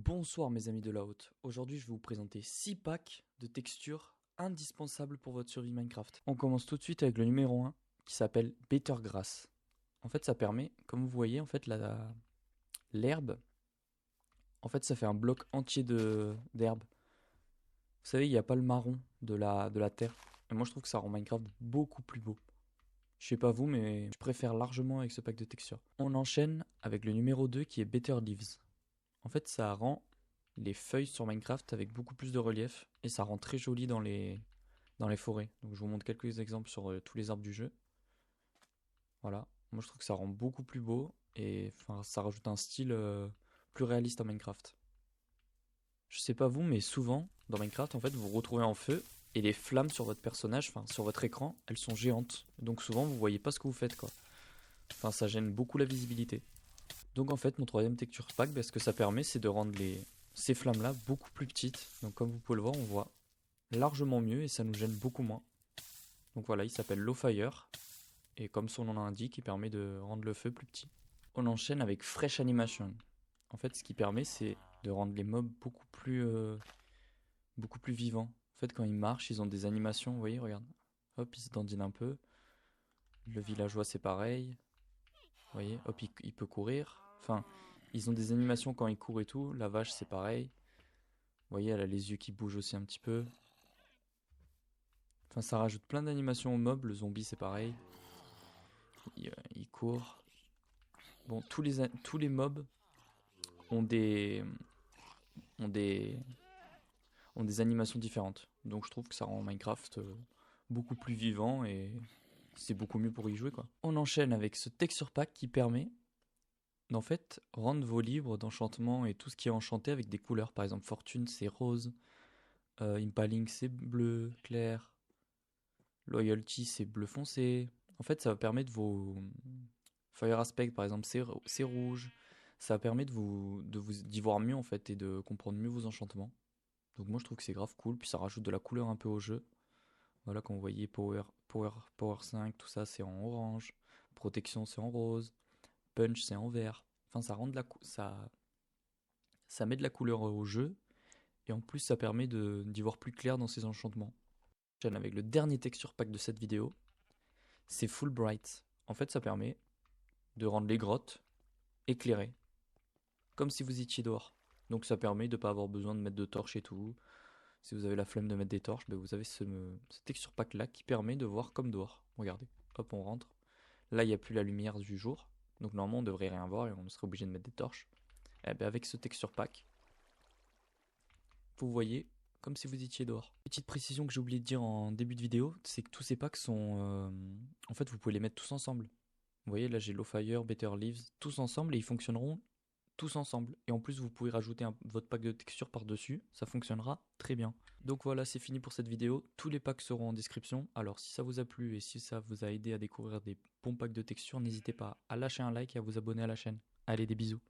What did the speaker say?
Bonsoir mes amis de la haute, aujourd'hui je vais vous présenter 6 packs de textures indispensables pour votre survie Minecraft. On commence tout de suite avec le numéro 1 qui s'appelle Better Grass. En fait ça permet, comme vous voyez, en fait l'herbe, en fait ça fait un bloc entier d'herbe. Vous savez, il n'y a pas le marron de la terre. Et moi je trouve que ça rend Minecraft beaucoup plus beau. Je sais pas vous, mais je préfère largement avec ce pack de textures. On enchaîne avec le numéro 2 qui est Better Leaves. En fait, ça rend les feuilles sur Minecraft avec beaucoup plus de relief et ça rend très joli dans les forêts. Donc je vous montre quelques exemples sur tous les arbres du jeu. Voilà, moi je trouve que ça rend beaucoup plus beau et enfin ça rajoute un style plus réaliste à Minecraft. Je sais pas vous, mais souvent dans Minecraft en fait vous vous retrouvez en feu et les flammes sur votre personnage, enfin sur votre écran, elles sont géantes. Donc souvent vous voyez pas ce que vous faites quoi. Enfin ça gêne beaucoup la visibilité. Donc en fait mon troisième texture pack, ce que ça permet c'est de rendre ces flammes là beaucoup plus petites. Donc comme vous pouvez le voir on voit largement mieux et ça nous gêne beaucoup moins. Donc voilà, il s'appelle Low Fire et comme son nom l'indique il permet de rendre le feu plus petit. On enchaîne avec Fresh Animation. En fait ce qui permet c'est de rendre les mobs beaucoup plus vivants. En fait quand ils marchent ils ont des animations, vous voyez regarde. Hop ils se dandinent un peu. Le villageois c'est pareil. Vous voyez, hop, il peut courir. Enfin, ils ont des animations quand ils courent et tout. La vache, c'est pareil. Vous voyez, elle a les yeux qui bougent aussi un petit peu. Enfin, ça rajoute plein d'animations aux mobs. Le zombie, c'est pareil. Il court. Bon, tous les mobs ont ont des, ont des animations différentes. Donc, je trouve que ça rend Minecraft beaucoup plus vivant et c'est beaucoup mieux pour y jouer, quoi. On enchaîne avec ce texture pack qui permet d'en fait rendre vos livres d'enchantement et tout ce qui est enchanté avec des couleurs. Par exemple, Fortune c'est rose, Impaling c'est bleu clair, Loyalty c'est bleu foncé. En fait, ça va permettre vos Fire Aspect par exemple c'est rouge. Ça va permettre d'y voir mieux en fait et de comprendre mieux vos enchantements. Donc moi je trouve que c'est grave cool, puis ça rajoute de la couleur un peu au jeu. Voilà, quand vous voyez Power 5, tout ça c'est en orange, Protection c'est en rose, Punch c'est en vert. Enfin ça rend ça met de la couleur au jeu et en plus ça permet d'y voir plus clair dans ses enchantements. Avec le dernier texture pack de cette vidéo, c'est Full Bright. En fait ça permet de rendre les grottes éclairées, comme si vous étiez dehors. Donc ça permet de ne pas avoir besoin de mettre de torches et tout. Si vous avez la flemme de mettre des torches, vous avez ce texture pack là qui permet de voir comme dehors. Regardez, hop on rentre. Là il n'y a plus la lumière du jour, donc normalement on devrait rien voir et on serait obligé de mettre des torches. Et avec ce texture pack, vous voyez comme si vous étiez dehors. Petite précision que j'ai oublié de dire en début de vidéo, c'est que tous ces packs sont... en fait, vous pouvez les mettre tous ensemble. Vous voyez, là j'ai Low Fire, Better Leaves, tous ensemble et ils fonctionneront tous ensemble. Et en plus, vous pouvez rajouter votre pack de texture par-dessus, ça fonctionnera très bien. Donc voilà, c'est fini pour cette vidéo. Tous les packs seront en description. Alors si ça vous a plu et si ça vous a aidé à découvrir des bons packs de texture, n'hésitez pas à lâcher un like et à vous abonner à la chaîne. Allez, des bisous.